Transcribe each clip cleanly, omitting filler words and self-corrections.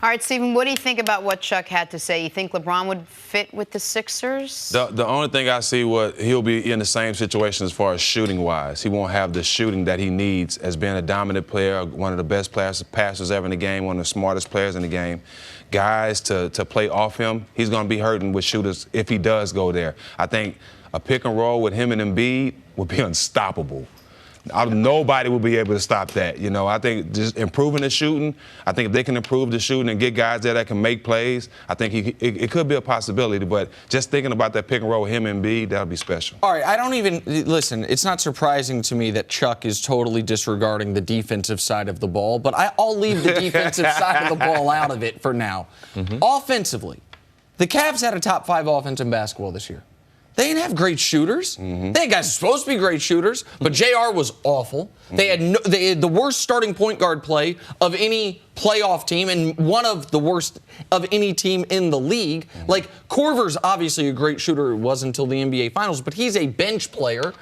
All right, Stephen, what do you think about what Chuck had to say? You think LeBron would fit with the Sixers? The only thing I see, he'll be in the same situation as far as shooting-wise. He won't have the shooting that he needs as being a dominant player, one of the best passers ever in the game, one of the smartest players in the game. Guys to play off him, he's going to be hurting with shooters if he does go there. I think a pick and roll with him and Embiid would be unstoppable. Nobody will be able to stop that. You know, I think just improving the shooting, I think if they can improve the shooting and get guys there that can make plays, I think it could be a possibility. But just thinking about that pick and roll with him and Embiid, that would be special. All right, I don't even – listen, it's not surprising to me that Chuck is totally disregarding the defensive side of the ball, but I'll leave the defensive side of the ball out of it for now. Offensively, the Cavs had a top 5 offense in basketball this year. They didn't have great shooters. They had guys supposed to be great shooters, but JR was awful. They had the worst starting point guard play of any playoff team and one of the worst of any team in the league. Like, Korver's obviously a great shooter. It was until the NBA Finals, but he's a bench player.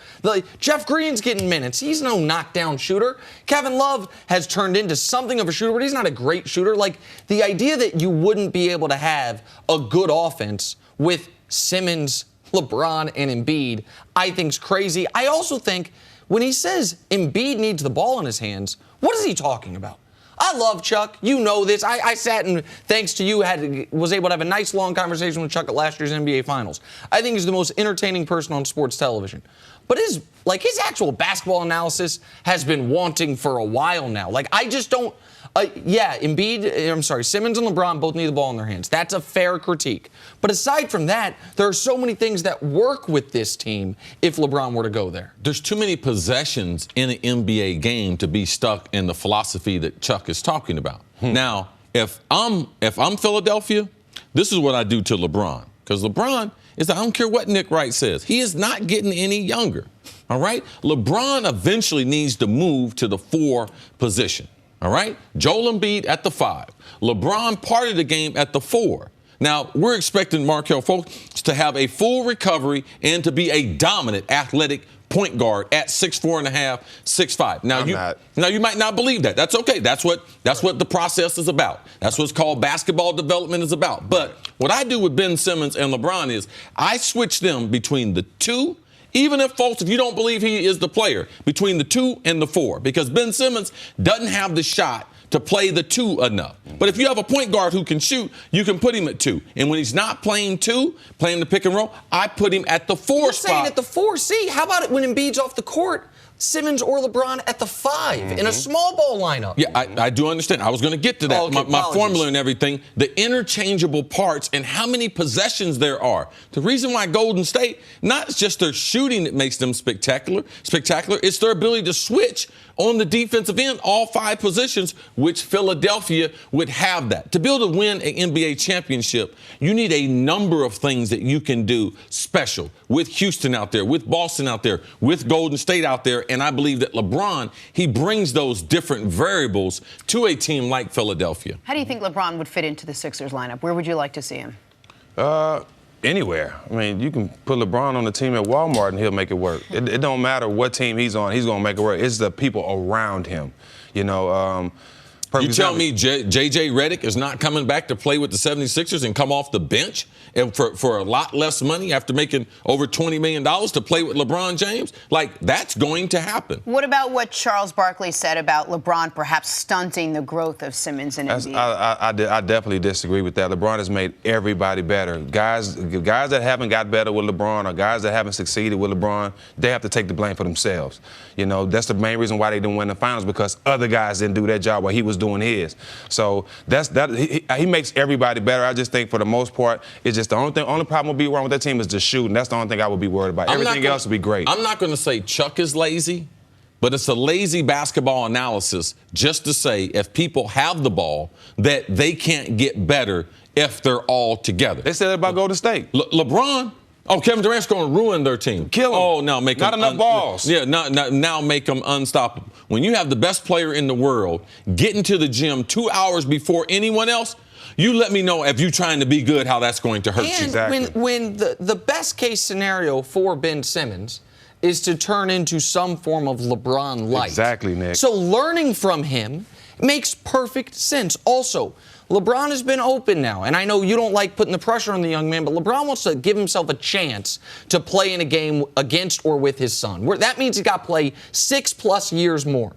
Jeff Green's getting minutes. He's no knockdown shooter. Kevin Love has turned into something of a shooter, but he's not a great shooter. Like, the idea that you wouldn't be able to have a good offense with Simmons, LeBron, and Embiid, I think's crazy. I also think when he says Embiid needs the ball in his hands, what is he talking about? I love Chuck. You know this. I sat and, thanks to you, was able to have a nice long conversation with Chuck at last year's NBA Finals. I think he's the most entertaining person on sports television. But his actual basketball analysis has been wanting for a while now. Like, I just don't. Simmons and LeBron both need the ball in their hands. That's a fair critique. But aside from that, there are so many things that work with this team if LeBron were to go there. There's too many possessions in an NBA game to be stuck in the philosophy that Chuck is talking about. Now, if I'm Philadelphia, this is what I do to LeBron. Because LeBron I don't care what Nick Wright says. He is not getting any younger. All right? LeBron eventually needs to move to the 4 position. All right? Joel Embiid at the 5. LeBron parted the game at the 4. Now, we're expecting Markelle Fultz to have a full recovery and to be a dominant athletic point guard at 6'4.5", 6'5". Now you might not believe that. That's okay. That's what the process is about. That's what's called basketball development is about. But what I do with Ben Simmons and LeBron is I switch them between the 2. Even if, folks, if you don't believe he is the player, between the 2 and the 4, because Ben Simmons doesn't have the shot to play the 2 enough. But if you have a point guard who can shoot, you can put him at 2. And when he's not playing 2, playing the pick and roll, I put him at the 4 spot. You're saying at the 4. See, how about it when Embiid's off the court? Simmons or LeBron at the 5 in a small ball lineup. Yeah, I do understand. I was going to get to that. Okay, my formula and everything, the interchangeable parts and how many possessions there are. The reason why Golden State, not just their shooting that makes them spectacular, it's their ability to switch on the defensive end, all 5 positions, which Philadelphia would have that. To be able to win an NBA championship, you need a number of things that you can do special with Houston out there, with Boston out there, with Golden State out there. And I believe that LeBron, he brings those different variables to a team like Philadelphia. How do you think LeBron would fit into the Sixers lineup? Where would you like to see him? Anywhere. I mean, you can put LeBron on the team at Walmart and he'll make it work. It don't matter what team he's on, he's going to make it work. It's the people around him. You know, you tell me J.J. Redick is not coming back to play with the 76ers and come off the bench and for a lot less money after making over $20 million to play with LeBron James? Like, that's going to happen. What about what Charles Barkley said about LeBron perhaps stunting the growth of Simmons and Embiid? I definitely disagree with that. LeBron has made everybody better. Guys that haven't got better with LeBron or guys that haven't succeeded with LeBron, they have to take the blame for themselves. You know, that's the main reason why they didn't win the finals, because other guys didn't do their job while he was doing his. So he makes everybody better. I just think for the most part, it's just the only problem will be wrong with that team is the shooting. That's the only thing I would be worried about. Everything else would be great. I'm not going to say Chuck is lazy, but it's a lazy basketball analysis just to say if people have the ball that they can't get better if they're all together. They said that about Golden State. LeBron. Oh, Kevin Durant's going to ruin their team. Kill them. Oh, now make them not enough balls. Yeah, now make them unstoppable. When you have the best player in the world getting to the gym 2 hours before anyone else, you let me know if you're trying to be good, how that's going to hurt you. Exactly. When the best case scenario for Ben Simmons is to turn into some form of LeBron light. Exactly, Nick. So learning from him makes perfect sense. Also, LeBron has been open now, and I know you don't like putting the pressure on the young man, but LeBron wants to give himself a chance to play in a game against or with his son. That means he's got to play 6+ years more.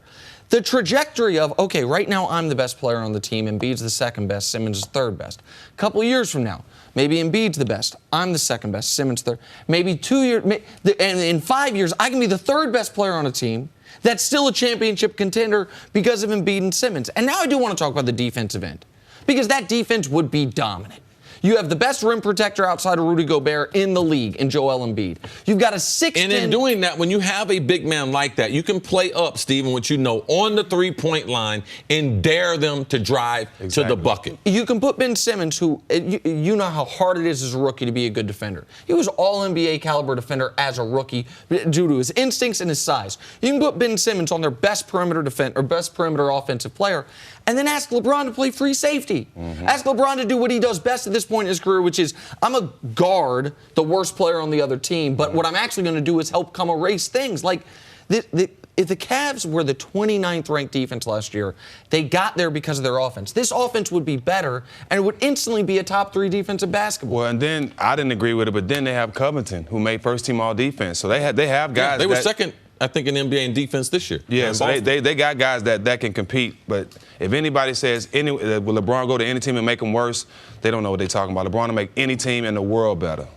The trajectory of, okay, right now I'm the best player on the team, Embiid's the second best, Simmons is third best. A couple years from now, maybe Embiid's the best, I'm the second best, Simmons third. Maybe 2 years, and in 5 years, I can be the third best player on a team that's still a championship contender because of Embiid and Simmons. And now I do want to talk about the defensive end, because that defense would be dominant. You have the best rim protector outside of Rudy Gobert in the league in Joel Embiid. You've got a 6'10". And in doing that, when you have a big man like that, you can play up, Stephen, what you know, on the three-point line and dare them to drive to the bucket. You can put Ben Simmons, who, you know how hard it is as a rookie to be a good defender. He was all-NBA caliber defender as a rookie due to his instincts and his size. You can put Ben Simmons on their best perimeter best perimeter offensive player, and then ask LeBron to play free safety. Ask LeBron to do what he does best at this point in his career, which is, I'm a guard, the worst player on the other team, but what I'm actually going to do is help come erase things. Like, if the Cavs were the 29th ranked defense last year, they got there because of their offense. This offense would be better, and it would instantly be a top 3 defense of basketball. Well, and then, I didn't agree with it, but then they have Covington, who made first team all defense. So they have guys. Yeah, they were second, I think, in NBA in defense this year. Yeah, so they got guys that can compete. But if anybody says, will LeBron go to any team and make them worse, they don't know what they're talking about. LeBron will make any team in the world better.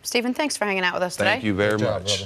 Stephen, thanks for hanging out with us today. Thank you very much.